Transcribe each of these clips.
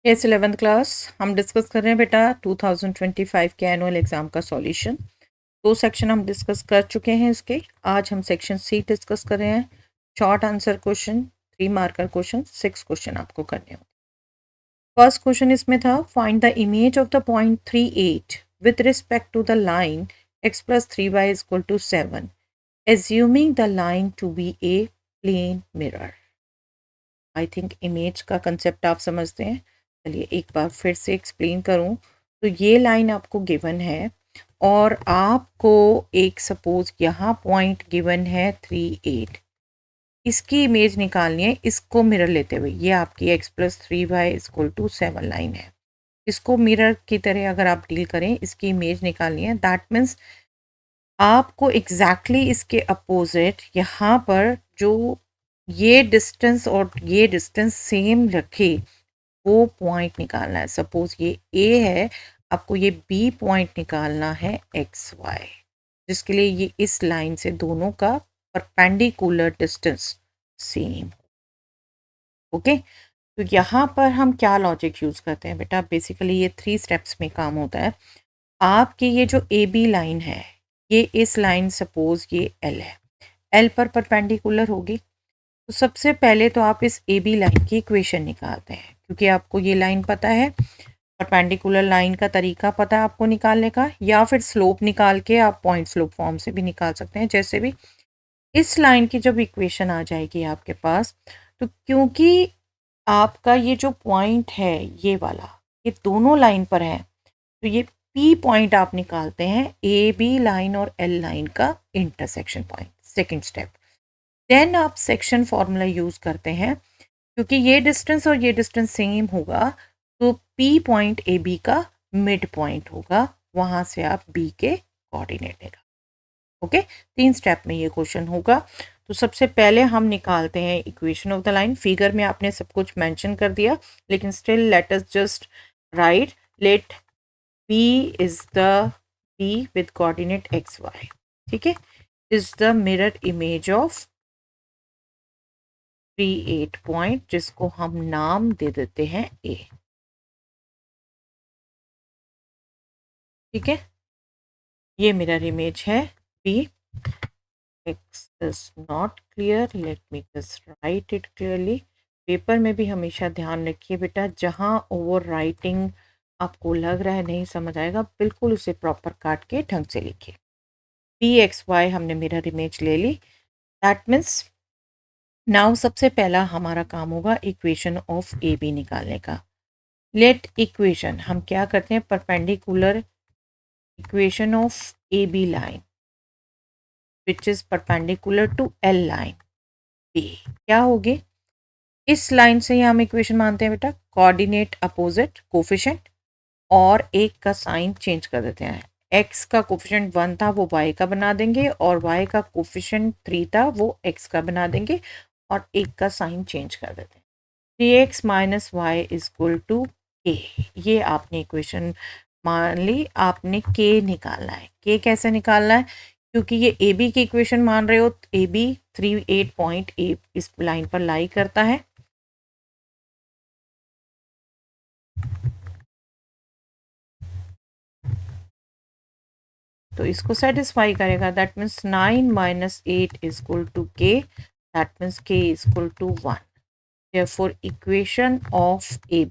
Yes 11th class हम discuss कर रहे हैं बेटा 2025 के एनुअल एग्ज़ाम का सॉल्यूशन। दो सेक्शन हम डिस्कस कर चुके हैं इसके। आज हम सेक्शन सी डिस्कस कर रहे हैं। Short answer question, 3 marker question, 6 question आपको करने होंगे। फर्स्ट क्वेश्चन इसमें था find the image of the point 38 with respect to the line x plus 3y is equal to 7 assuming the line to be a plane mirror। I think image का concept आप समझते हैं। चलिए एक बार फिर से एक्सप्लेन करूं तो ये लाइन आपको गिवन है और आपको एक सपोज यहाँ पॉइंट गिवन है 38, इसकी इमेज निकालनी है इसको मिरर लेते हुए। ये आपकी x plus 3y equal to 7 line है। इसको मिरर की तरह अगर आप डील करें, इसकी इमेज निकालनी है, दैट मीन्स आपको एग्जैक्टली इसके अपोजिट यहाँ पर जो ये डिस्टेंस और ये डिस्टेंस सेम रखे वो पॉइंट निकालना है। सपोज ये ए है, आपको ये बी पॉइंट निकालना है एक्स वाई, जिसके लिए ये इस लाइन से दोनों का परपेंडिकुलर डिस्टेंस सेम। ओके, तो यहाँ पर हम क्या लॉजिक यूज़ करते हैं बेटा, बेसिकली ये 3 स्टेप्स में काम होता है। आपकी ये जो ए बी लाइन है, ये इस लाइन सपोज ये एल है, एल पर परपेंडिकुलर होगी। तो सबसे पहले तो आप इस ए बी लाइन की इक्वेशन निकालते हैं, क्योंकि आपको ये लाइन पता है, परपेंडिकुलर लाइन का तरीका पता है आपको निकालने का, या फिर स्लोप निकाल के आप पॉइंट स्लोप फॉर्म से भी निकाल सकते हैं। जैसे भी इस लाइन की जब इक्वेशन आ जाएगी आपके पास, तो क्योंकि आपका ये जो पॉइंट है ये वाला, ये दोनों लाइन पर है, तो ये पी पॉइंट आप निकालते हैं ए बी लाइन और एल लाइन का intersection point. Second step, then आप सेक्शन फॉर्मूला यूज़ करते हैं, क्योंकि ये डिस्टेंस और ये डिस्टेंस सेम होगा, तो पी पॉइंट ए बी का मिड पॉइंट होगा, वहाँ से आप बी के कोऑर्डिनेट लेगा। ओके, 3 स्टेप में ये क्वेश्चन होगा। तो सबसे पहले हम निकालते हैं equation of the line. Figure में आपने सब कुछ मेंशन कर दिया, लेकिन still let us just write, let B is the B with coordinate X Y, ठीक है, is the mirror image of 38 point, जिसको हम नाम दे देते हैं ए। ठीक है, ये मिरर इमेज है B. X is not clear, let me just write it clearly. Paper में भी हमेशा ध्यान रखिए बेटा, जहाँ ओवर राइटिंग आपको लग रहा है नहीं समझ आएगा, बिल्कुल उसे प्रॉपर काट के ढंग से लिखिए। पी एक्स वाई हमने मिरर इमेज ले ली, दैट मीन्स नाउ सबसे पहला हमारा काम होगा इक्वेशन ऑफ ए बी निकालने का। लेट इक्वेशन हम क्या करते हैं, perpendicular equation of A B line which is perpendicular to L line B क्या होगी, इस लाइन से ही हम इक्वेशन मानते हैं बेटा, कोऑर्डिनेट अपोजिट कोफिशिएंट, और एक का साइन चेंज कर देते हैं। एक्स का कोफिशिएंट 1 था वो वाई का बना देंगे, और वाई का कोफिशिएंट 3 था वो एक्स का बना देंगे, और एक का साइन चेंज कर देते हैं। 3x minus Y is equal to K, ये आपने इक्वेशन मान ली। आपने के निकालना है। के कैसे निकालना है, क्योंकि ये ए बी की इक्वेशन मान रहे हो, ए बी 38 पॉइंट ए इस लाइन पर लाई करता है। तो इसको सेटिस्फाई करेगा, that means 9 minus 8 is equal to K, that means K is equal to 1। Therefore equation of A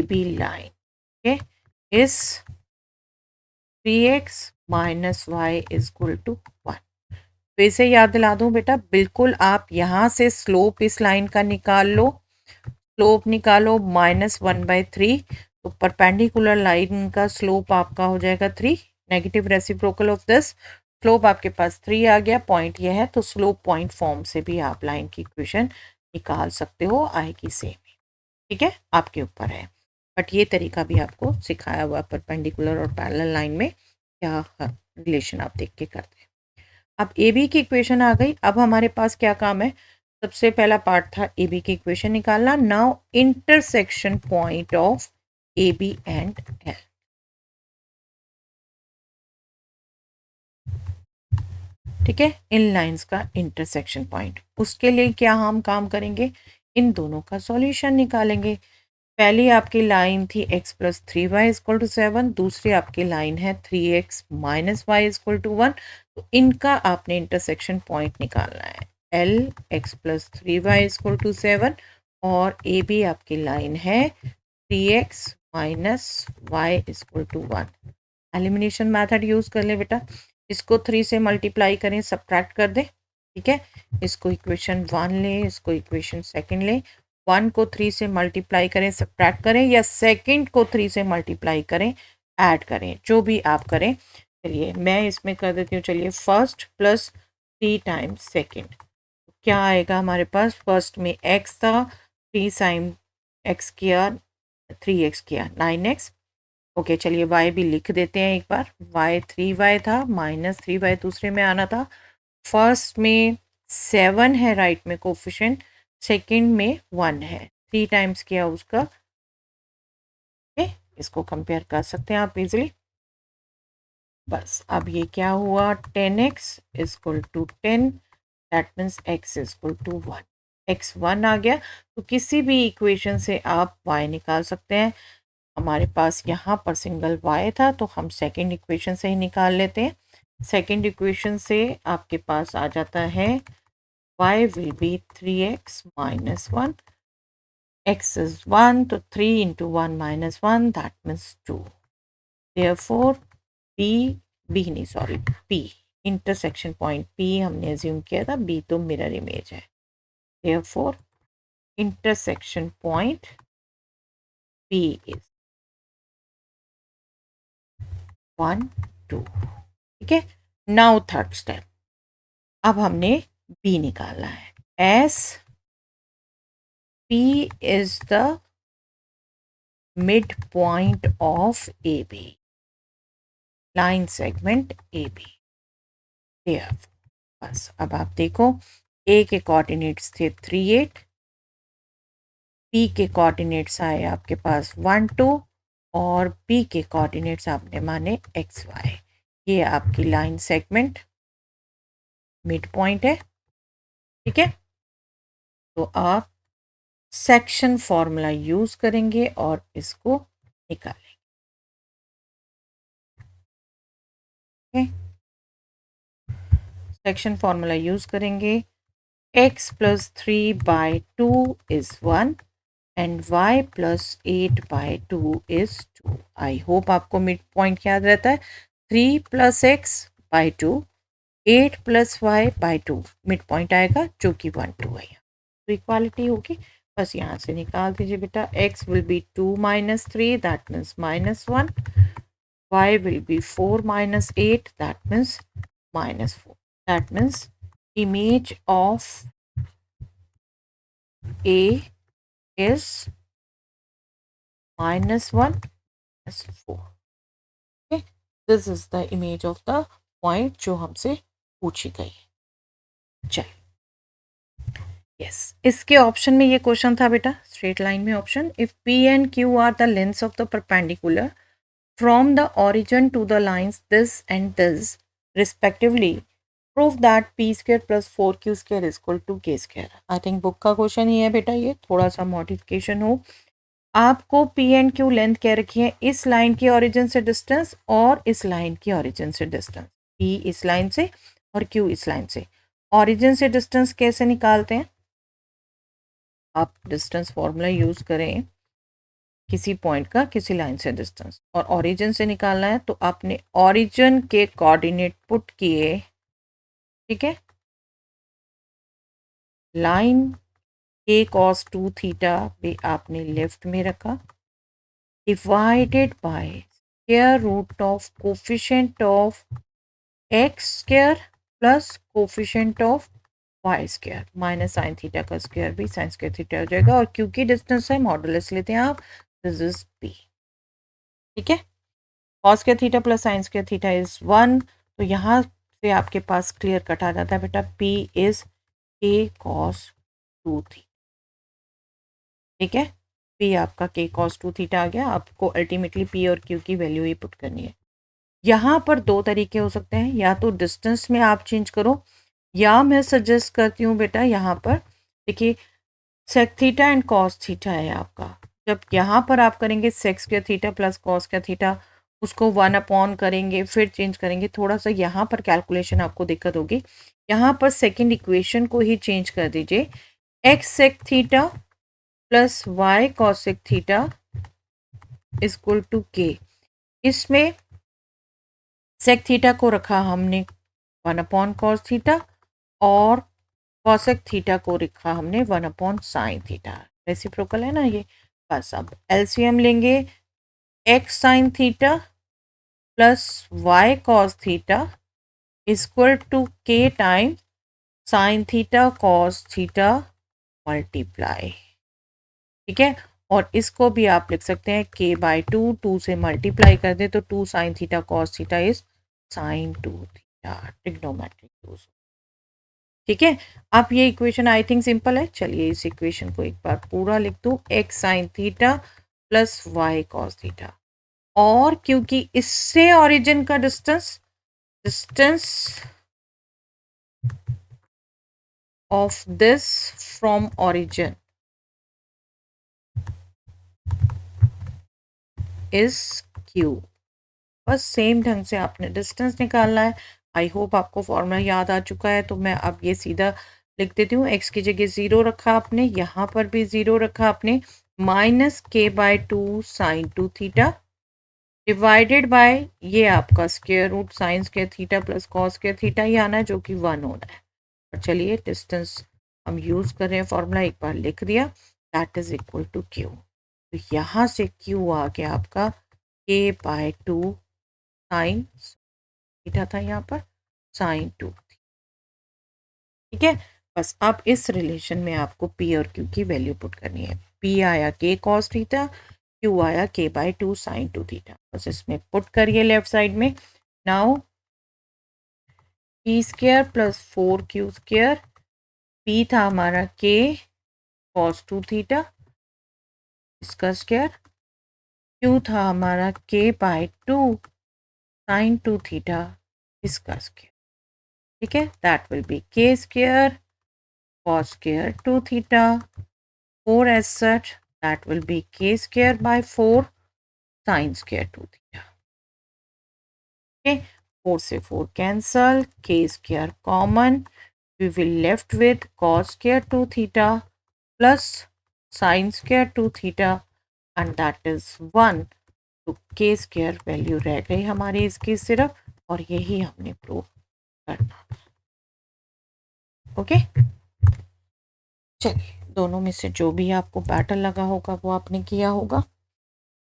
B line is 3x minus Y is equal to 1। फिर से याद दिला दूं बेटा, बिल्कुल आप यहाँ से स्लोप इस लाइन का निकाल लो, स्लोप निकालो -1/3, तो परपेंडिकुलर लाइन का स्लोप आपका हो जाएगा 3, negative reciprocal of this, slope आपके पास 3 आ गया, पॉइंट ये है, तो स्लोप पॉइंट फॉर्म से भी आप लाइन की इक्वेशन निकाल सकते हो, आएगी सेम। ठीक है, आपके ऊपर है, बट ये तरीका भी आपको सिखाया हुआ परपेंडिकुलर और पैरेलल लाइन में क्या रिलेशन आप देख के करते हैं। अब ए बी की इक्वेशन आ गई, अब हमारे पास क्या काम है, सबसे पहला पार्ट था ए बी की इक्वेशन निकालना। Now intersection point of A B and L. ठीक है, इन लाइंस का इंटरसेक्शन पॉइंट, उसके लिए क्या हम काम करेंगे, इन दोनों का सॉल्यूशन निकालेंगे। पहली आपकी लाइन थी x plus 3y equal to 7, दूसरी आपकी लाइन है 3x minus Y equal to 1। तो इनका आपने इंटरसेक्शन पॉइंट निकालना है। L x plus 3y equal to 7 और ए बी आपकी लाइन है 3x minus Y equal to 1। Elimination method use कर ले बेटा, इसको 3 से मल्टीप्लाई करें, सब्ट्रैक्ट कर दें, ठीक है। इसको इक्वेशन 1 ले, इसको इक्वेशन सेकंड ले। 1 को 3 से मल्टीप्लाई करें, सब्ट्रैक्ट करें, या सेकंड को 3 से मल्टीप्लाई करें, ऐड करें, जो भी आप करें। चलिए मैं इसमें कर देती हूँ। चलिए फर्स्ट प्लस 3 टाइम्स सेकेंड, क्या आएगा हमारे पास? फर्स्ट में x था, 3 साइन x किया, 3x किया, 9x। ओके चलिए y भी लिख देते हैं एक बार। y 3y था, माइनस 3y दूसरे में आना था। फर्स्ट में 7 है राइट में कोफिशिएंट, सेकंड में 1 है, 3 टाइम्स किया उसका। ओके इसको कंपेयर कर सकते हैं आप इजीली। बस अब ये क्या हुआ, 10x equal to 10, that means x equal to 1। x 1 आ गया, तो किसी भी इक्वेशन से आप y निकाल सकते हैं। हमारे पास यहाँ पर सिंगल y था, तो हम सेकंड इक्वेशन से ही निकाल लेते हैं। सेकंड इक्वेशन से आपके पास आ जाता है y will be 3x minus 1, x is 1, तो 3 into 1 minus 1 that means 2। Therefore P intersection point P हमने एज्यूम किया था, B तो मिरर इमेज है। Therefore intersection point P is 1 2, ठीक है। नाउ थर्ड स्टेप, अब हमने B निकालना है। As P is the mid point of A B, line segment A B. बस अब आप देखो, ए के कोऑर्डिनेट्स थे 3 8, पी के कोऑर्डिनेट्स आए आपके पास 1 2, और पी के कोऑर्डिनेट्स आपने माने एक्स वाई। ये आपकी लाइन सेगमेंट मिड पॉइंट है, ठीक है। तो आप सेक्शन फॉर्मूला यूज करेंगे और इसको निकालेंगे। सेक्शन फॉर्मूला यूज करेंगे। x plus 3 by 2 is 1 and y plus 8 by 2 is 2। I hope आपको मिड पॉइंट याद रहता है। 3 plus X by 2, 8 plus Y by 2, mid point आएगा जो कि 1 2 है। तो इक्वालिटी होगी, बस यहाँ से निकाल दीजिए बेटा। x will be 2 minus 3 that means minus 1, y will be 4 minus 8 that means minus 4. That means image of A is minus 1 minus 4. Okay, this is the image of the point जो हमसे पूछी गई। चलिए यस, इसके option में ये question था बेटा, स्ट्रेट लाइन में option, if P and Q are the lengths of the perpendicular from the origin to the lines this and this respectively, prove that p square plus 4q square is equal to k square। I think book का question ही है बेटा, ये थोड़ा सा modification हो। आपको p and q length कह रखी है, इस लाइन की ओरिजिन से डिस्टेंस और इस लाइन की ओरिजिन से डिस्टेंस। p इस लाइन से और q इस लाइन से। ओरिजिन से डिस्टेंस कैसे निकालते हैं? आप डिस्टेंस फॉर्मूला यूज करें, किसी पॉइंट का किसी लाइन से डिस्टेंस, और ओरिजिन से निकालना है तो आपने ओरिजिन के कोऑर्डिनेट पुट किए, ठीक है। लाइन के कॉस 2 थीटा भी आपने लेफ्ट में रखा, divided by square root of coefficient of X square plus coefficient of Y square, minus sine theta का स्क्वायर भी साइन स्क्वायर थीटा हो जाएगा, और क्योंकि डिस्टेंस है मॉडुलस लेते हैं आप, दिस इज p, ठीक है। Cos square theta plus sign square theta is 1, तो यहाँ से आपके पास क्लियर कट आ जाता है बेटा, p is k cos 2 theta, ठीक है। p आपका k cos 2 थीटा आ गया। आपको अल्टीमेटली p और q की वैल्यू ही पुट करनी है। यहाँ पर दो तरीके हो सकते हैं, या तो डिस्टेंस में आप चेंज करो, या मैं सजेस्ट करती हूँ बेटा यहाँ पर देखिए sec theta and cos theta है आपका, जब यहाँ पर आप करेंगे sec square theta plus cos square theta, उसको 1 अपॉन करेंगे, फिर चेंज करेंगे, थोड़ा सा यहाँ पर कैलकुलेशन आपको दिक्कत होगी। यहाँ पर सेकंड इक्वेशन को ही चेंज कर दीजिए, X sec theta plus Y cosec theta is equal to K. इसमें सेक थीटा को रखा हमने 1 अपॉन कॉस थीटा और कॉसेक थीटा को रखा हमने 1 अपॉन साइन थीटा। रेसिप्रोकल है ना ये। बस अब एलसीएम लेंगे, X sine theta plus Y cos theta equal to K time sine theta cos theta multiply. ठीक है, और इसको भी आप लिख सकते हैं के बाई टू से मल्टीप्लाई कर दे तो 2 sign theta cos theta is sine 2 theta, trigonometric use. ठीक है, अब ये इक्वेशन आई थिंक सिंपल है। चलिए इस इक्वेशन को एक बार पूरा लिख दूं, X sine theta plus Y cos theta, और क्योंकि इससे ओरिजिन का distance distance of this from origin is Q. बस सेम ढंग से आपने डिस्टेंस निकालना है। आई होप आपको फॉर्मूला याद आ चुका है। तो मैं अब ये सीधा लिख देती हूँ, एक्स की जगह 0 रखा आपने, यहाँ पर भी 0 रखा आपने, minus K by 2 sine 2 theta divided by ये आपका square root sine square theta plus cos square theta ही आना है, जो कि 1 होना है। और चलिए डिस्टेंस हम यूज कर रहे हैं, फॉर्मूला एक बार लिख दिया, that is equal to Q. तो यहाँ से क्यू आ गया आपका के बाय 2 साइन थीटा था यहाँ पर साइन 2। ठीक है, बस अब इस रिलेशन में आपको पी और क्यू की वैल्यू पुट करनी है। पी आया के कॉस थीटा, क्यू आया के बाय 2 साइन 2 थीटा। बस इसमें पुट करिए लेफ्ट साइड में। Now P square plus 4 Q square, P था हमारा के कॉस 2 थीटा इसका स्क्वायर, क्यू था हमारा के बाय 2 साइन 2 थीटा इसका स्क्वायर। ठीक है, दैट विल बी के square cos square 2 theta, 4 as such, that will be k square by 4 sin square 2 theta. Okay, 4 से 4 cancel, k square common, we will left with cos square 2 theta plus sin square 2 theta and that is 1. तो k square value रह गई हमारी इसकी सिर्फ, और यही हमने प्रूव करना। ओके, चलिए दोनों में से जो भी आपको पैटर्न लगा होगा वो आपने किया होगा।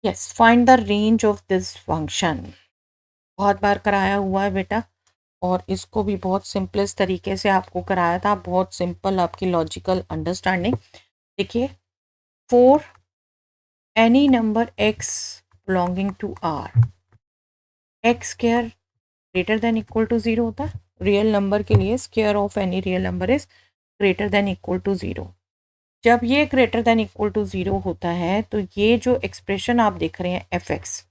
Yes, find the range of this function, बहुत बार कराया हुआ है बेटा, और इसको भी बहुत सिंपलेस्ट तरीके से आपको कराया था, बहुत सिंपल आपकी लॉजिकल अंडरस्टैंडिंग। देखिए, for any number x belonging to r, X square greater than equal to 0 होता है। रियल नंबर के लिए square of any real number is greater than equal to 0। जब ये ग्रेटर देन इक्वल टू 0 होता है तो ये जो एक्सप्रेशन आप देख रहे हैं एफ एक्स,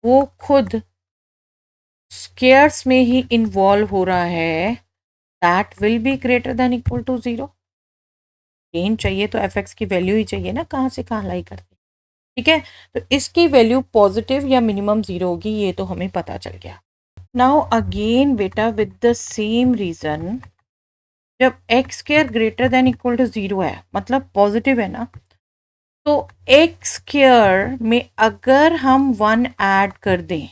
वो खुद स्क्वायर्स में ही इन्वॉल्व हो रहा है, that will be greater than equal to 0। Range चाहिए तो एफ एक्स की वैल्यू ही चाहिए ना, कहाँ से कहाँ लाई करते। ठीक है, तो इसकी वैल्यू पॉजिटिव या मिनिमम 0 होगी, ये तो हमें पता चल गया। नाउ अगेन बेटा विद द सेम रीजन, जब X square greater than equal to 0 है, मतलब पॉजिटिव है ना, तो एक्स स्क्वायर में अगर हम 1 ऐड कर दें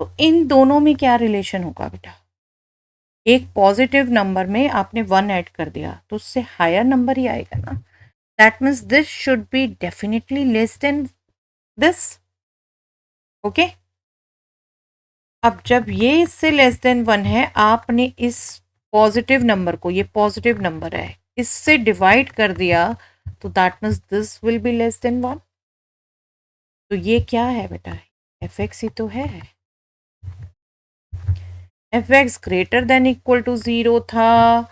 तो इन दोनों में क्या रिलेशन होगा बेटा। एक पॉजिटिव नंबर में आपने 1 ऐड कर दिया तो उससे हायर नंबर ही आएगा ना, that means this should be definitely less than this. Okay, अब जब ये इससे लेस देन 1 है, आपने इस पॉजिटिव नंबर को, ये पॉजिटिव नंबर है, इससे डिवाइड कर दिया तो that means this will be less then 1। तो ये क्या है बेटा, एफ एक्स ही तो है। F X greater than equal to 0 था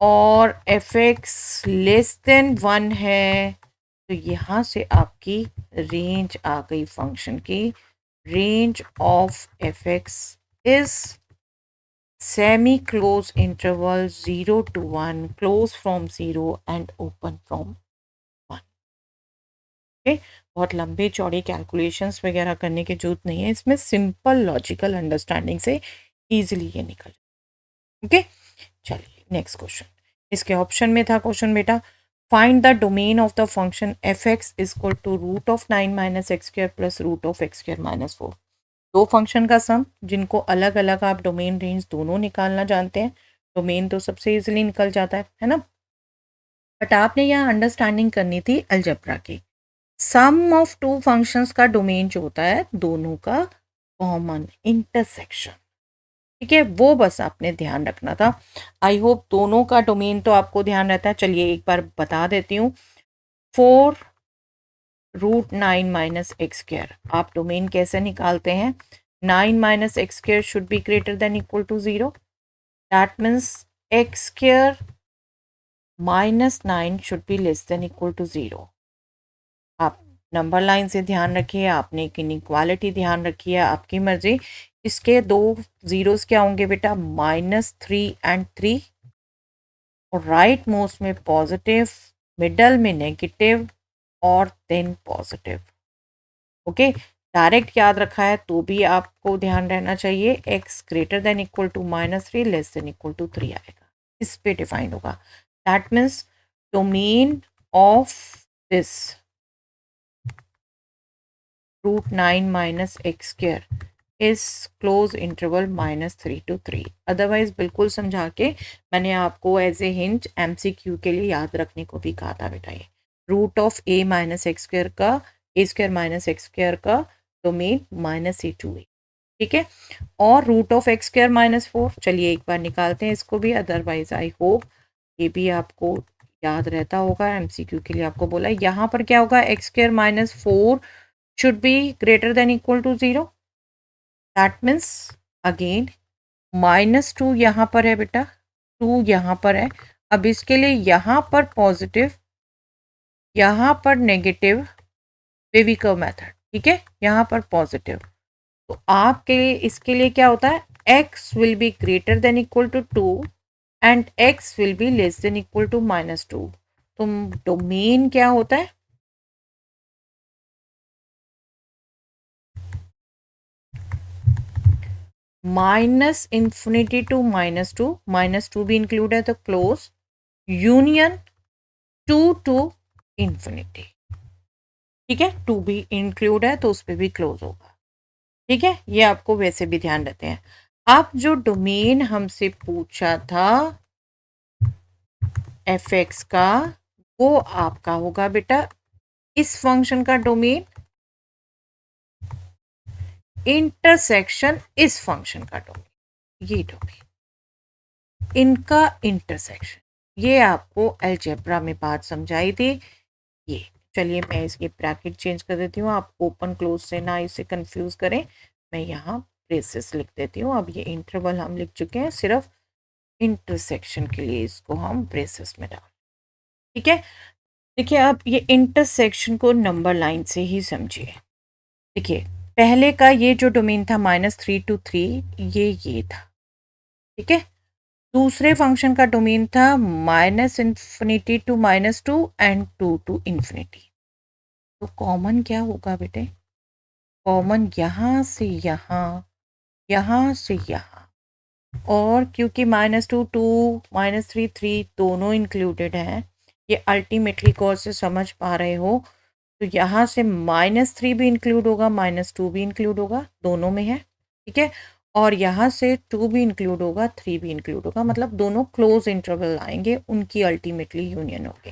और एफ एक्स लेस देन 1 है, तो यहाँ से आपकी रेंज आ गई फंक्शन की। Range of F x is semi close interval 0 to 1, close from 0 and open from okay, बहुत लंबे चौड़े कैलकुलेशंस वगैरह करने की जरूरत नहीं है, इसमें सिंपल लॉजिकल अंडरस्टैंडिंग से इजीली ये निकल जाए। ओके, चलिए नेक्स्ट क्वेश्चन। इसके ऑप्शन में था क्वेश्चन बेटा, find the domain of the function f x is equal to root of 9 minus x square plus root of x square minus 4। दो फंक्शन का सम जिनको अलग अलग आप डोमेन रेंज दोनों निकालना जानते हैं। डोमेन तो सबसे इजीली निकल जाता है ना, बट आपने यहाँ अंडरस्टैंडिंग करनी थी अलजेब्रा की। सम ऑफ टू फंक्शंस का डोमेन जो होता है दोनों का कॉमन इंटरसेक्शन, ठीक है, वो बस आपने ध्यान रखना था। आई होप दोनों का डोमेन तो आपको ध्यान रहता है। चलिए एक बार बता देती हूँ। 4√9 माइनस एक्स स्क्र, आप डोमेन कैसे निकालते हैं? 9 minus x square should be greater than equal to 0, that means x square minus 9 should be less than equal to 0। आप नंबर लाइन से ध्यान रखिए, आपने एक इनइक्वालिटी ध्यान रखिए, आपकी मर्जी। इसके दो जीरोस क्या होंगे बेटा? -3 एंड 3, और राइट मोस्ट में पॉजिटिव, मिडल में नेगेटिव और देन पॉजिटिव। ओके, डायरेक्ट याद रखा है तो भी आपको ध्यान रहना चाहिए, x greater than equal to -3 less than equal to 3 आएगा, इस पे डिफाइन होगा। That means domain of this √9 minus x square is close interval -3 to 3। Otherwise बिल्कुल समझा के मैंने आपको एज ए हिंट MCQ के लिए याद रखने को भी कहा था बेटा। ये root of a minus x square का a square minus x square का डोमेन -a to a, ठीक है। और root of x square minus 4, चलिए एक बार निकालते हैं इसको भी। अदरवाइज आई होप ये भी आपको याद रहता होगा, MCQ के लिए आपको बोला यहाँ पर क्या होगा, x square minus 4 should be greater than equal to 0, that means again -2 यहाँ पर है बेटा, 2 यहाँ पर है। अब इसके लिए यहाँ पर पॉजिटिव, यहाँ पर नेगेटिव, बेबी कर्व मेथड, ठीक है, यहाँ पर पॉजिटिव। तो आपके लिए इसके लिए क्या होता है, x will be greater than equal to 2 and x will be less than equal to -2। तो डोमेन क्या होता है, -∞ to -2, -2 भी इंक्लूड है तो क्लोज, यूनियन 2 to इंफिनिटी, ठीक है, 2 भी इंक्लूड है तो उस पर भी क्लोज होगा, ठीक है। ये आपको वैसे भी ध्यान रखते हैं। अब जो डोमेन हमसे पूछा था एफ एक्स का, वो आपका होगा बेटा इस फंक्शन का डोमेन इंटरसेक्शन इस फंक्शन का डोमेन, ये डोमेन इनका इंटरसेक्शन, ये आपको अलजेब्रा में बात समझाई थी ये। चलिए मैं इसकी ब्रैकेट चेंज कर देती हूँ, आप ओपन क्लोज से ना इसे कंफ्यूज करें। मैं यहाँ ब्रेसेस लिख देती हूँ। अब ये इंटरवल हम लिख चुके हैं, सिर्फ इंटरसेक्शन के लिए इसको हम ब्रेसेस में डाल, ठीक है। देखिए आप ये इंटरसेक्शन को नंबर लाइन से ही समझिए। देखिए पहले का ये जो डोमेन था -3 to 3, ये था, ठीक है। दूसरे फंक्शन का डोमेन था -∞ to -2 एंड 2 to इंफिनिटी। तो कॉमन क्या होगा बेटे, कॉमन यहाँ से यहाँ, यहाँ से यहाँ, और क्योंकि -2 2, -3 3 दोनों इंक्लूडेड हैं, ये अल्टीमेटली कौन से समझ पा रहे हो, तो यहाँ से -3 भी इंक्लूड होगा, -2 भी इंक्लूड होगा, दोनों में है, ठीक है। और यहाँ से 2 भी इंक्लूड होगा, 3 भी इंक्लूड होगा, मतलब दोनों क्लोज इंटरवल आएंगे, उनकी अल्टीमेटली यूनियन होगी।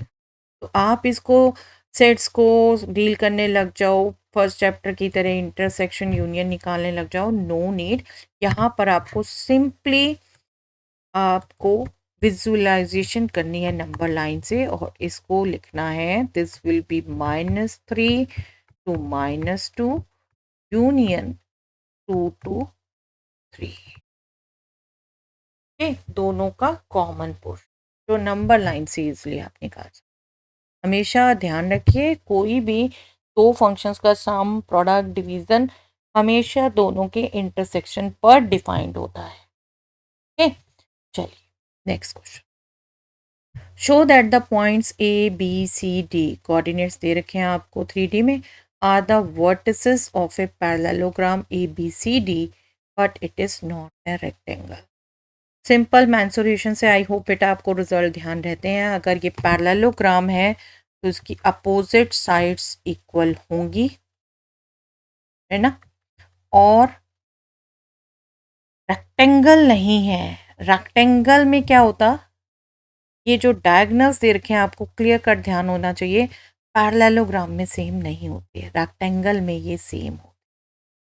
तो आप इसको सेट्स को डील करने लग जाओ, फर्स्ट चैप्टर की तरह इंटरसेक्शन यूनियन निकालने लग जाओ, नो नीड। यहाँ पर आपको सिंपली आपको विजुअलाइजेशन करनी है नंबर लाइन से, और इसको लिखना है this will be -3 to -2 union 2 to 3, दोनों का कॉमन पोर्शन जो नंबर लाइन से इजिली आप निकाल सकते। हमेशा ध्यान रखिए कोई भी दो फंक्शंस का सम, प्रोडक्ट, डिवीजन हमेशा दोनों के इंटरसेक्शन पर डिफाइंड होता है। चलिए next question. Show that the points A B C D, coordinates दे रखे हैं आपको 3D में, are the vertices of a parallelogram A B C D but it is not a rectangle. Simple mensuration से I hope बेटा आपको result ध्यान रहते हैं। अगर ये पैरेललोग्राम है तो इसकी अपोजिट साइड्स इक्वल होंगी, है ना, और रेक्टेंगल नहीं है। रेक्टेंगल में क्या होता, ये जो डायगोनल्स दे रखे हैं आपको क्लियर कट ध्यान होना चाहिए, पैरेललोग्राम में सेम नहीं होती है, रेक्टेंगल में ये सेम हो।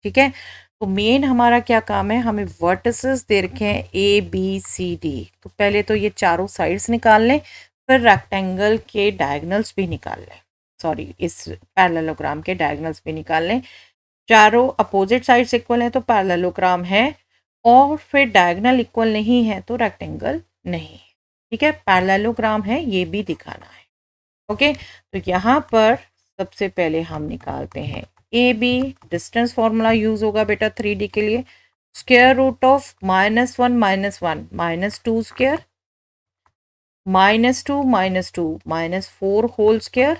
ठीक है, तो मेन हमारा क्या काम है, हमें वर्टिसेस दे रखे हैं ए बी सी डी, तो पहले तो ये चारों साइड्स निकाल लें, फिर रेक्टेंगल के डायगोनल्स भी निकाल लें, सॉरी इस पैरेललोग्राम के डायगोनल्स भी निकाल लें। चारों अपोजिट साइड्स इक्वल है तो पैरेललोग्राम है, और फिर डायगोनल इक्वल नहीं है तो रेक्टेंगल नहीं है। ठीक है, पैरेललोग्राम है ये भी दिखाना है। ओके, तो यहाँ पर सबसे पहले हम निकालते हैं A B, distance formula use होगा बेटा 3D के लिए, square root of -1 -1 -2 square, -2 -4 whole square,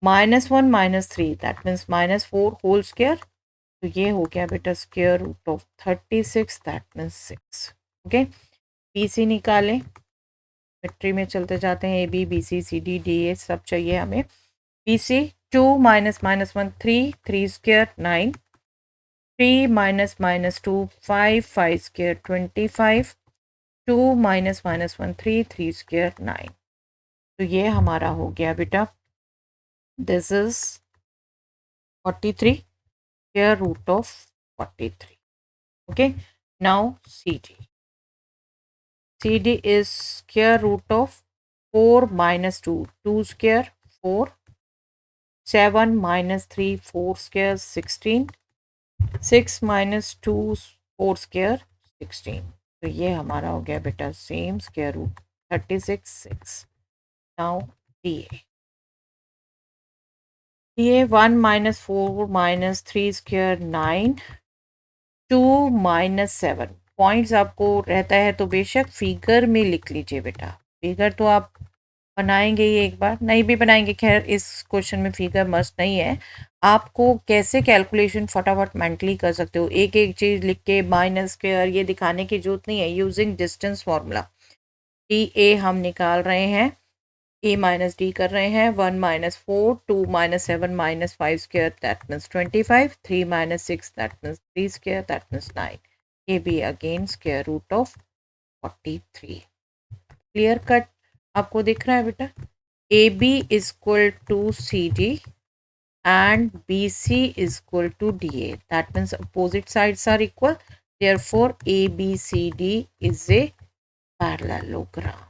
-1 -3 that means -4 whole square, तो ये हो गया बेटा square root of 36 that means 6। Okay, B C निकालें, मिट्री में चलते जाते हैं, A B B C C D D A सब चाहिए हमें। B C 2 -1 3 3 square 9, 3 -2 5 5 square 25, 2 -1 3 3 square 9, तो ये हमारा हो गया बेटा, this is 43 square root of 43। Okay, now C D, CD is square root of 4 - 2 2 square 4, 7 - 3 4 square 16, 6 - 2 4 square 16, तो ये हमारा हो गया बेटा same square root 36 6। Now DA 1 - 4 - 3 square 9, 2 - 7 points आपको रहता है तो बेशक फिगर में लिख लीजिए बेटा, फिगर तो आप बनाएंगे ही, एक बार नहीं भी बनाएंगे, खैर इस क्वेश्चन में फिगर मस्ट नहीं है। आपको कैसे कैलकुलेशन फटाफट मेंटली कर सकते हो, एक एक चीज़ लिख के माइनस स्क्वायर ये दिखाने की जरूरत नहीं है, using distance formula. D A हम निकाल रहे हैं, ए माइनस डी कर रहे हैं, 1 - 4 2 - 7 - 5 square that means 25, 3 - 6 that means 3 square that means 9, ये भी again square root of 43। Clear cut आपको दिख रहा है बेटा, A B is equal to C D and BC is equal to DA. That means opposite sides are equal. Therefore, ABCD is a parallelogram.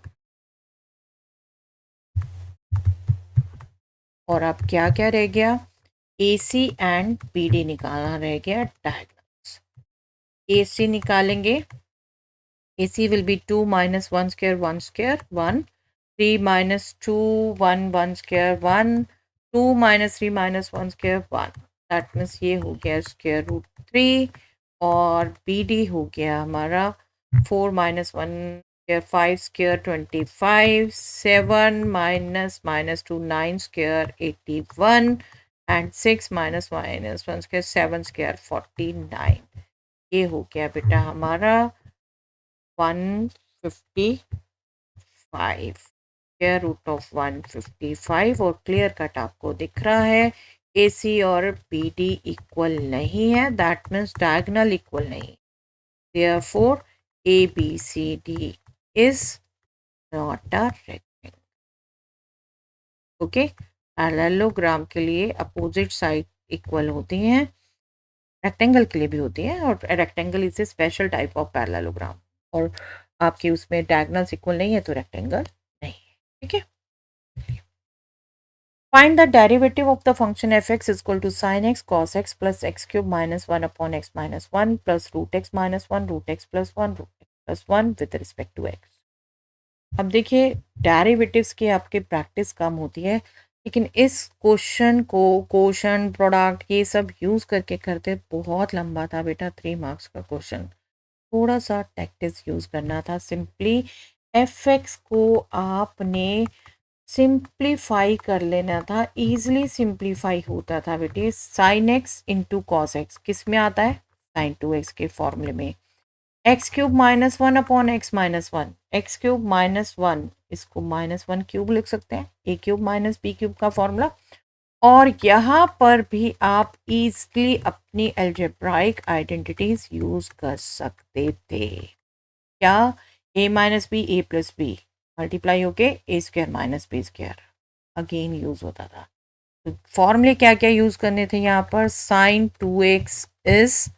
और अब क्या क्या रह गया, AC and BD निकालना रह गया डायगोनल्स। AC निकालेंगे, AC will be 2 - 1 square 1 square 1, 3 - 2 1 1 square 1, 2 - 3 - 1 square 1, that means ये हो गया स्क्वायर रूट 3, और BD हो गया हमारा 4 - 1 square 5 square 25, 7 - 2 9 square 81, and 6 - 1 square 7 square 49, ये हो गया बेटा हमारा 155 स्क्वायर रूट ऑफ 155, और क्लियर कट आपको दिख रहा है AC और BD इक्वल नहीं है, दैट मीन्स डायगोनल इक्वल नहीं, therefore ABCD is not a rectangle. Okay, parallelogram के लिए अपोजिट साइड इक्वल होती हैं, रेक्टेंगल के लिए भी होती है, और rectangle is a special type of parallelogram, और आपके उसमें डायगोनल्स इक्वल नहीं है तो रेक्टेंगल नहीं है। ठीक है, find the derivative of the function fx is equal to sin x cos x plus x cube minus 1 upon x minus 1 plus root x minus 1 root x plus 1 root x plus 1 with respect to x। अब देखिए derivatives की आपकी practice कम होती है, लेकिन इस question को question product ये सब यूज़ करके करते बहुत लंबा था बेटा, 3 मार्क्स का क्वेश्चन, थोड़ा सा टैक्टिस यूज़ करना था, सिंपली एफ एक्स को आपने सिंप्लीफाई कर लेना था, ईजिली सिंप्लीफाई होता था बेटे। Sine x into cos x किस में आता है, साइन टू एक्स के फॉर्मूले में। X cube minus one upon x minus one, x cube minus one, इसको माइनस वन क्यूब लिख सकते हैं, ए क्यूब माइनस बी क्यूब का फॉर्मूला। और यहाँ पर भी आप इजली अपनी एल्जेब्राइक आइडेंटिटीज यूज कर सकते थे। क्या, A minus B A plus B multiply होके A square minus B square again use होता था। तो फॉर्मूले क्या क्या यूज करने थे यहाँ पर, sine two x is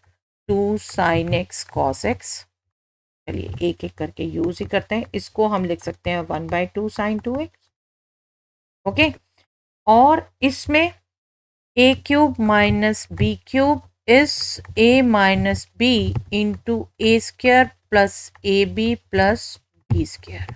two sine x cos x. चलिए एक एक करके यूज ही करते हैं। इसको हम लिख सकते हैं 1/2 साइन टू एक्स। ओके, और इसमें A cube minus B cube is A minus B into A square plus A B plus B square.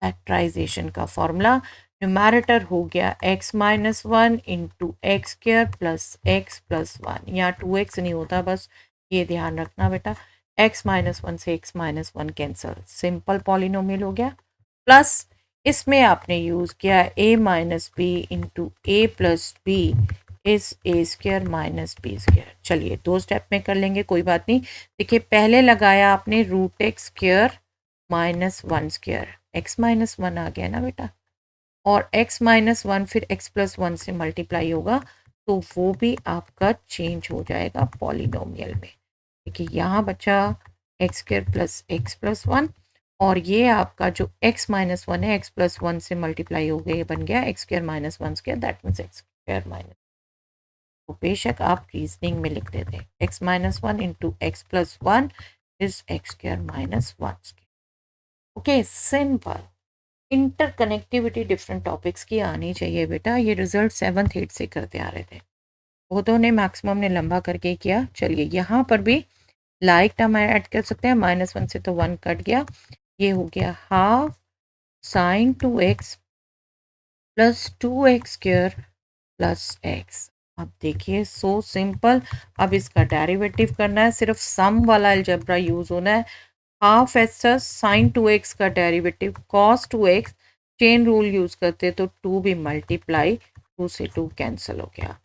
Factorisation का फॉर्मूला, न्यूमैरेटर हो गया x minus one into X square plus one. यहाँ 2x नहीं होता, बस ये ध्यान रखना बेटा। x माइनस वन से x minus one cancel, simple polynomial हो गया। प्लस इसमें आपने यूज किया a minus B into A plus B is A square minus B square. चलिए दो स्टेप में कर लेंगे, कोई बात नहीं। देखिए पहले लगाया आपने root X square minus one square, X minus one आ गया ना बेटा, और x माइनस वन फिर x प्लस वन से मल्टीप्लाई होगा, तो वो भी आपका चेंज हो जाएगा पॉलिनोमियल में। देखिए यहाँ बचा x square plus x plus one, और ये आपका जो x माइनस वन है x प्लस वन से मल्टीप्लाई हो गया, ये बन गया x square minus one square, that means x square minus. तो बेशक आप रीजनिंग में लिख देते हैं x minus one into x plus one is x square minus one square. Okay, simple. Interconnectivity different topics की आनी चाहिए बेटा, ये रिजल्ट 7th 8th से करते आ रहे थे, बहुतों ने मैक्सिमम ने लंबा करके किया। चलिए यहाँ पर भी लाइक टर्म ऐड कर सकते हैं, माइनस वन से तो वन कट गया, ये हो गया half sine two x plus two X square plus x. अब देखिए सो सिंपल, अब इसका डेरिवेटिव करना है, सिर्फ सम वाला अलजेब्रा यूज होना है। Half S sine two X का derivative cos two X, chain rule use करते तो टू भी मल्टीप्लाई, टू से टू कैंसिल हो गया।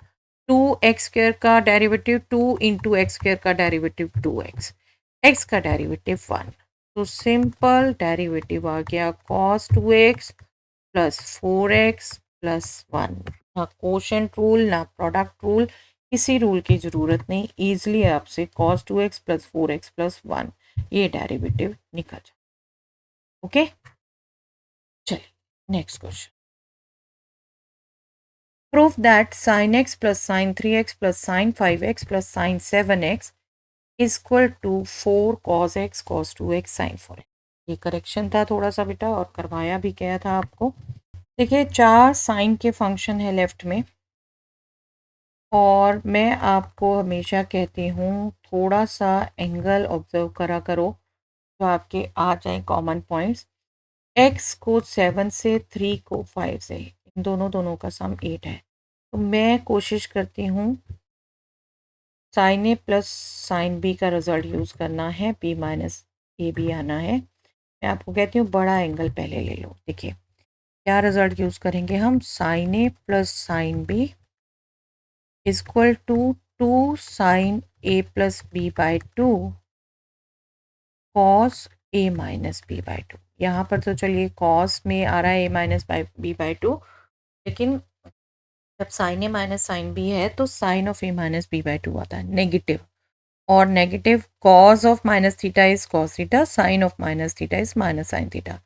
टू एक्स स्क्वायर का derivative two into X square का डेरिवेटिव टू एक्स, एक्स का डेरिवेटिव वन, तो सिंपल डेरिवेटिव आ गया cos two x plus four x plus one. ना कोशेंट रूल ना प्रोडक्ट रूल, किसी रूल की ज़रूरत नहीं, ईजिली आपसे cos two x plus four x plus one ये डेरिवेटिव निकल जाए। ओके, चलिए next question. Prove that sine x plus sine three x plus sine five x plus sine seven x is equal to four cos x cos two x sine four x. ये correction था थोड़ा सा बेटा, और करवाया भी गया था आपको। देखिए चार साइन के फंक्शन है लेफ्ट में, और मैं आपको हमेशा कहती हूँ थोड़ा सा एंगल ऑब्जर्व करा करो, तो आपके आ जाए कॉमन पॉइंट्स। एक्स को 7 से, 3 को 5 से, इन दोनों का सम 8 है। तो मैं कोशिश करती हूँ sign A plus sine B का रिजल्ट यूज़ करना है, बी माइनस ए बी आना है। मैं आपको कहती हूँ बड़ा एंगल पहले ले लो। देखिए क्या रिजल्ट यूज़ करेंगे हम, sine A plus sine B is equal to two sine A plus B by two cos A minus B by two. यहाँ पर तो चलिए कॉस में आ रहा है A minus B by two, लेकिन जब sine A minus sine B है तो sine of A minus B by two आता है नेगेटिव, और negative cos of minus theta is cos theta, sine of minus theta is minus sine theta.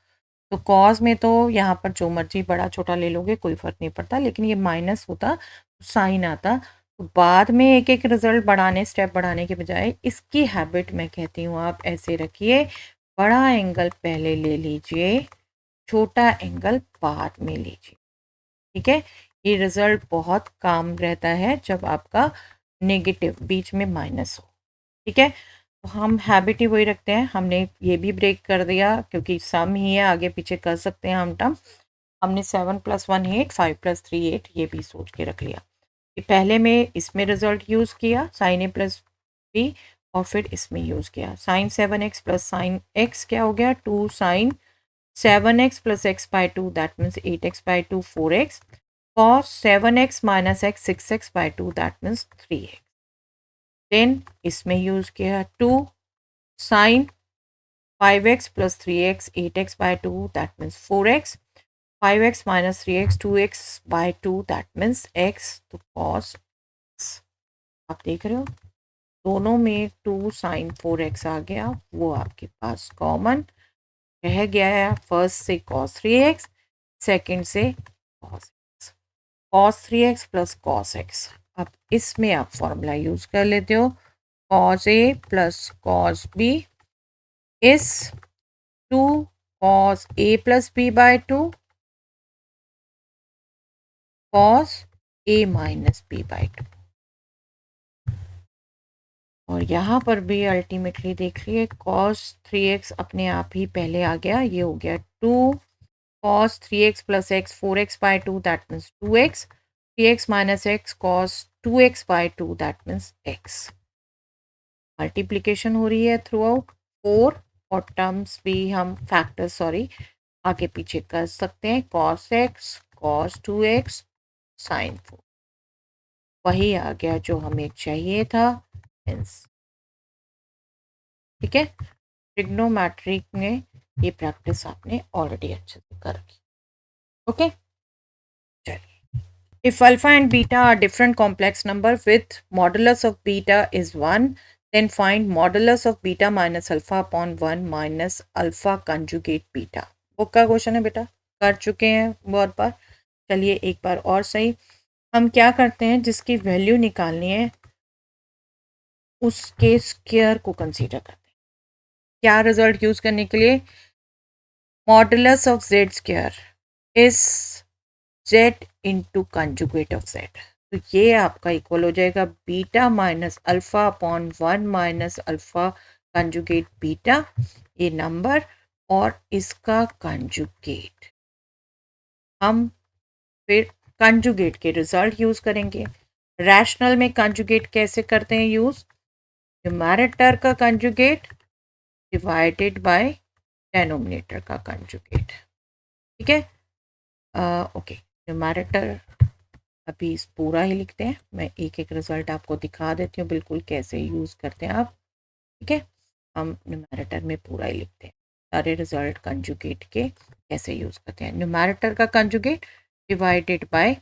तो cos में तो यहाँ पर जो मर्जी बड़ा छोटा ले लोगे कोई फर्क नहीं पड़ता, लेकिन ये माइनस होता साइन आता, तो बाद में एक एक रिजल्ट बढ़ाने, स्टेप बढ़ाने के बजाय इसकी हैबिट मैं कहती हूँ आप ऐसे रखिए, बड़ा एंगल पहले ले लीजिए, छोटा एंगल बाद में लीजिए। ठीक है, ये रिजल्ट बहुत काम रहता है जब आपका नेगेटिव बीच में माइनस हो। ठीक है, तो हम हैबिट ही वही रखते हैं। हमने ये भी ब्रेक कर दिया क्योंकि सम ही है, आगे पीछे कर सकते हैं हम टर्म। हमने 7 + 1 8, 5 + 3 8 ये भी सोच के रख लिया कि पहले में इसमें रिजल्ट यूज़ किया साइन ए प्लस बी, और फिर इसमें यूज़ किया sign 7x plus sine x क्या हो गया, 2 sign 7x plus x by 2 that means 8x by 2 4x, cos 7x minus x 6x by 2 that means 3x. Then इसमें use किया 2 sin 5x plus 3x 8x by 2 that means 4x, 5x minus 3x 2x by 2 that means x, तो cos x. आप देख रहे हो दोनों में 2 sin 4x आ गया, वो आपके पास कॉमन रह गया है। फर्स्ट से cos 3x, सेकंड से cos 3x plus cos x। अब इसमें आप फॉर्मूला यूज कर लेते हो, cos a plus cos b is 2 cos a plus b by 2 cos a minus b by 2। और यहाँ पर भी अल्टीमेटली देख लिए cos 3x अपने आप ही पहले आ गया, ये हो गया 2 cos 3x plus x 4x by 2 that means 2x, 3x minus x cos 2x by 2 that means x। Multiplication हो रही है थ्रू आउट 4 और टर्म्स भी हम फैक्टर्स सॉरी आगे पीछे कर सकते हैं, cos x cos 2x sin 4, वही आ गया जो हमें चाहिए था। ठीक है, ट्रिग्नोमेट्रिक में ये प्रैक्टिस आपने ऑलरेडी अच्छे से कर रखी। ओके, चलिए, if alpha and beta are different complex number with modulus of beta is 1, then find modulus of beta minus alpha upon 1 minus alpha conjugate beta। Book का क्वेश्चन है बेटा, कर चुके हैं बहुत बार। चलिए एक बार और सही, हम क्या करते हैं जिसकी वैल्यू निकालनी है उसके स्क्वायर को कंसीडर करते हैं। क्या रिजल्ट यूज करने के लिए, modulus of Z square is Z into conjugate of Z, तो ये आपका इक्वल हो जाएगा beta minus alpha upon 1 minus alpha conjugate beta, ये नंबर और इसका कंजुगेट। हम फिर कंजुगेट के रिजल्ट यूज करेंगे। रैशनल में कंजुगेट कैसे करते हैं यूज, न्यूमैरेटर का कंजुगेट डिवाइडेड बाय डेनोमिनेटर का कंजुगेट। ठीक है, ओके, न्यूमैरेटर अभी इस पूरा ही लिखते हैं, मैं एक एक रिजल्ट आपको दिखा देती हूँ बिल्कुल कैसे यूज करते हैं आप। ठीक है, हम न्यूमैरेटर में पूरा ही लिखते हैं सारे रिजल्ट कंजुगेट के कैसे यूज करते हैं। न्यूमैरेटर का कंजुगेट डिवाइडेड बाय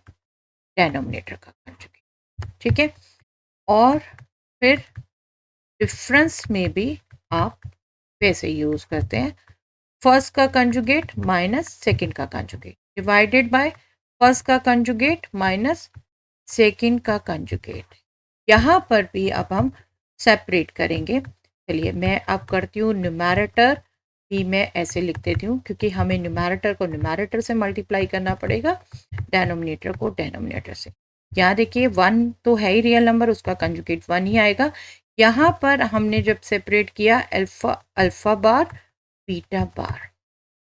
डेनोमिनेटर का कंजुगेट। ठीक है, और फिर डिफरेंस में भी आप वैसे यूज करते हैं, फर्स्ट का कंजुगेट माइनस सेकंड का कंजुगेट डिवाइडेड बाय फर्स्ट का कंजुगेट माइनस सेकंड का कंजुगेट। यहाँ पर भी अब हम सेपरेट करेंगे। चलिए मैं अब करती हूँ न्यूमैरेटर भी, मैं ऐसे लिख देती हूँ क्योंकि हमें न्यूमैरेटर को न्यूमैरेटर से मल्टीप्लाई करना पड़ेगा, डेनोमिनेटर को डेनोमिनेटर से। यहाँ देखिए 1 तो है ही रियल नंबर, उसका कंजुगेट 1 ही आएगा। यहाँ पर हमने जब सेपरेट किया अल्फा बार बीटा बार,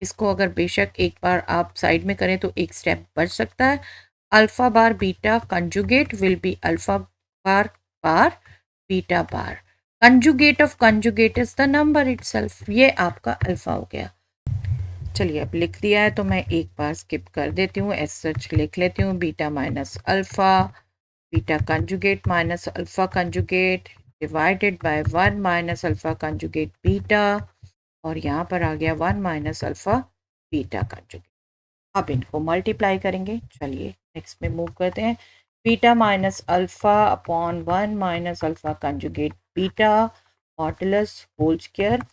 इसको अगर बेशक एक बार आप साइड में करें तो एक स्टेप बच सकता है। Alpha bar beta conjugate will be alpha bar bar beta bar, conjugate of conjugate is the number itself, ये आपका अल्फा हो गया। चलिए अब लिख दिया है तो मैं एक बार स्किप कर देती हूँ, एज सच लिख लेती हूँ beta minus alpha beta conjugate minus alpha conjugate divided by 1 minus alpha conjugate beta, और यहाँ पर आ गया 1 माइनस अल्फा बीटा कंजुगेट। अब इनको मल्टीप्लाई करेंगे। चलिए नेक्स्ट में मूव करते हैं, beta minus alpha upon 1 minus alpha conjugate beta modulus whole square,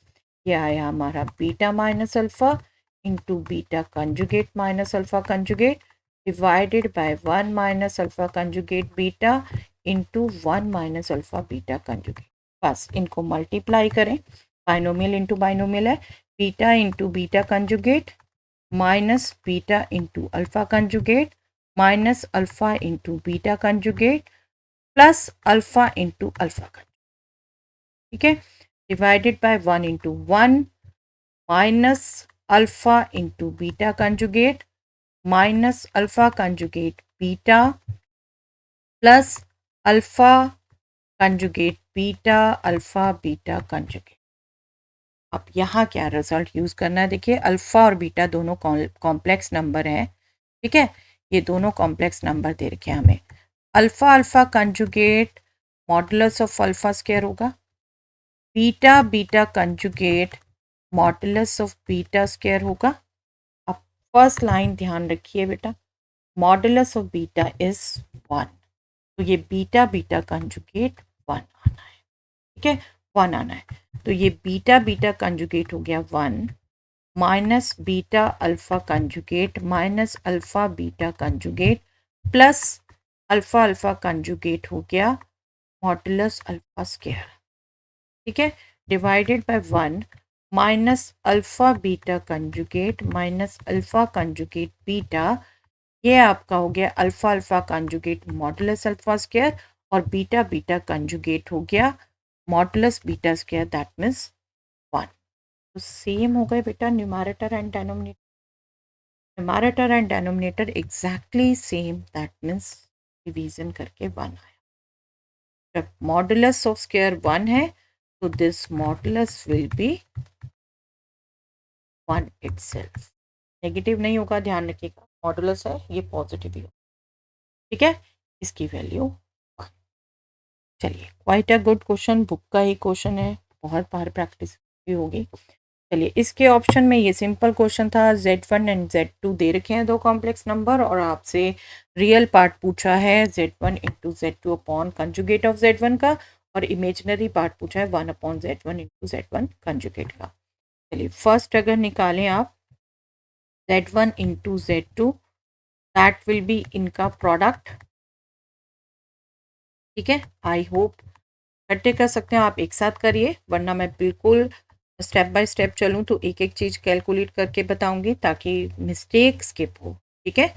ये आया हमारा beta minus alpha into beta conjugate minus alpha conjugate divided by 1 minus alpha conjugate beta into 1 minus alpha beta conjugate. बस इनको multiply करें, binomial into binomial है, beta into beta conjugate minus beta into alpha conjugate minus alpha into beta conjugate plus alpha into alpha conjugate. ठीक है, divided by 1 into 1 minus alpha into beta conjugate minus alpha conjugate beta plus alpha conjugate beta alpha beta conjugate. अब यहाँ क्या result use करना है, देखिए alpha और beta दोनों कॉम्प्लेक्स नंबर हैं, ठीक है, ये दोनों कॉम्प्लेक्स नंबर दे रखे हैं हमें। Alpha alpha conjugate modulus of alpha square होगा, beta beta conjugate modulus of beta square होगा। अब फर्स्ट लाइन ध्यान रखिए बेटा, मॉडुलस ऑफ बीटा इज 1, तो ये बीटा बीटा कंजुगेट 1 आना है, ठीक है, 1 आना है। तो ये बीटा बीटा कंजुगेट हो गया 1 minus beta alpha conjugate minus alpha beta conjugate plus alpha alpha conjugate हो गया मॉडुलस अल्फ़ा स्क्वायर, ठीक है, divided by 1 minus alpha beta conjugate minus alpha conjugate beta, ये आपका हो गया alpha alpha conjugate modulus alpha square और beta beta conjugate हो गया modulus beta square, that means 1। तो सेम हो गए बेटा numerator and denominator, numerator and denominator exactly same, that means division करके 1 आया। जब मॉडुलस ऑफ स्क्वायर 1 है तो this modulus will be 1 itself, negative नहीं होगा, ध्यान रखिएगा, मॉडुलस है ये पॉजिटिव ही होगा, ठीक है, इसकी वैल्यू 1। चलिए quite a good question, book का ही क्वेश्चन है, बहुत बार प्रैक्टिस भी होगी। चलिए इसके ऑप्शन में ये सिंपल क्वेश्चन था, Z1 एंड Z2 दे रखे हैं दो कॉम्प्लेक्स नंबर और आपसे रियल पार्ट पूछा है Z1 into Z2 upon conjugate of Z1 का और इमेजिनरी पार्ट पूछा है 1 upon Z1 into Z1 conjugate का। चलिए फर्स्ट अगर निकालें आप Z1 into Z2 that will B इनका प्रोडक्ट, ठीक है, आई होप इकट्ठे कर सकते हैं आप, एक साथ करिए वरना मैं बिल्कुल स्टेप बाय स्टेप चलूँ तो एक एक चीज़ कैलकुलेट करके बताऊंगी ताकि मिस्टेक स्किप हो, ठीक है,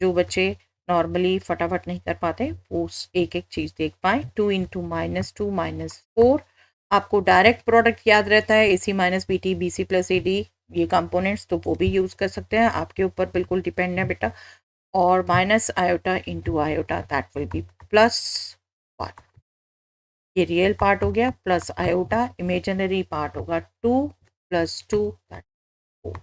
जो बच्चे नॉर्मली फटाफट नहीं कर पाते वो एक एक चीज़ देख पाए। 2 इंटू -2 -4, आपको डायरेक्ट प्रोडक्ट याद रहता है AC minus BT BC plus AD, ये कंपोनेंट्स तो वो भी यूज़ कर सकते हैं, आपके ऊपर बिल्कुल डिपेंड है बेटा। और minus iota into iota that will B plus 1, ये रियल पार्ट हो गया, प्लस आयोटा, इमेजिनरी पार्ट होगा 2 प्लस 2 दैट 4,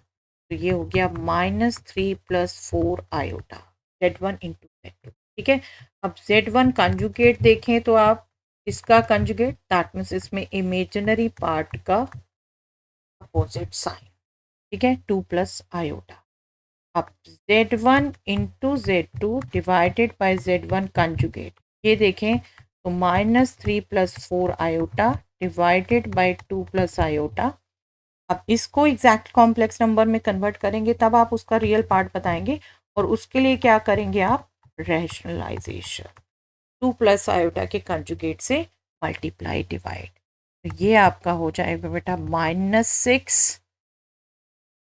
तो ये हो गया -3 plus 4 iota Z1 into Z2, ठीक है। अब Z1 कंजुगेट देखें तो आप इसका कंजुगेट दैट मीन्स इसमें इमेजिनरी पार्ट का अपोजिट साइन, ठीक है, 2 प्लस आयोटा। अब Z1 into Z2 divided by Z1 conjugate, ये देखें तो -3 plus 4 iota divided by 2 plus iota. अब इसको एग्जैक्ट कॉम्प्लेक्स नंबर में कन्वर्ट करेंगे तब आप उसका रियल पार्ट बताएंगे और उसके लिए क्या करेंगे आप, रैशनलाइजेशन, 2 प्लस आयोटा के कंजुगेट से मल्टीप्लाई डिवाइड, तो ये आपका हो जाएगा बेटा -6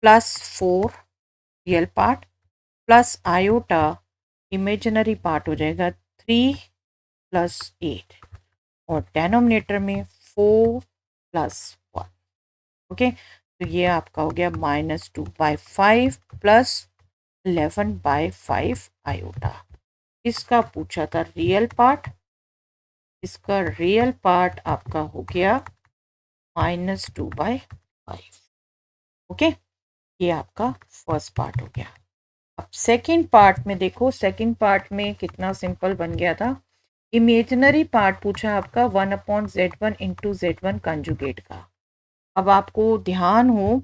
plus 4 real part plus iota imaginary part हो जाएगा 3 प्लस 8 और डेनोमिनेटर में 4 प्लस 1, ओके, तो ये आपका हो गया -2/5 प्लस 11/5 आयोटा। इसका पूछा था रियल पार्ट, इसका रियल पार्ट आपका हो गया -2/5, ओके, ये आपका फर्स्ट पार्ट हो गया। अब सेकंड पार्ट में देखो, सेकंड पार्ट में कितना सिंपल बन गया था, इमेजिनरी पार्ट पूछा आपका 1 upon Z1 into Z1 conjugate का। अब आपको ध्यान हो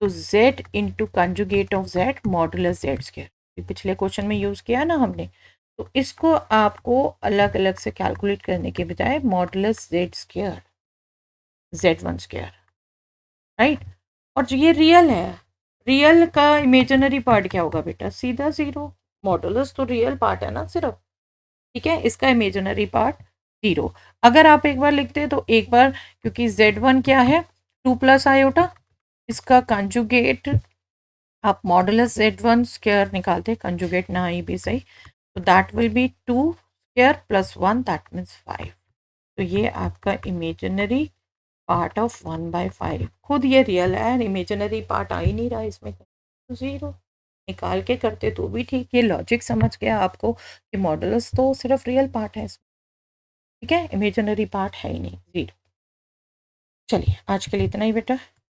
तो Z into conjugate of Z modulus Z square, पिछले क्वेश्चन में यूज़ किया ना हमने, तो इसको आपको अलग अलग से कैलकुलेट करने के बजाय modulus Z square Z1 square, right, और जो ये रियल है, रियल का इमेजिनरी पार्ट क्या होगा बेटा, सीधा 0, मॉडुलस तो रियल पार्ट है ना सिर्फ, ठीक है, इसका इमेजिनरी पार्ट 0। अगर आप एक बार लिखते हैं तो एक बार, क्योंकि Z1 क्या है 2 प्लस आयोटा, इसका कंजुगेट आप मॉडुलस Z1 स्क्वायर निकालते, कंजुगेट ना ही भी सही, तो that will B 2 square plus 1 that means 5, तो ये आपका इमेजिनरी पार्ट ऑफ 1/5, खुद ये रियल है, इमेजिनरी पार्ट आ ही नहीं रहा इसमें, तो 0 निकाल के करते तो भी ठीक, ये लॉजिक समझ गया आपको कि मॉडुलस तो सिर्फ रियल पार्ट है इसमें, ठीक है, इमेजिनरी पार्ट है ही नहीं, 0। चलिए आज के लिए इतना ही बेटा।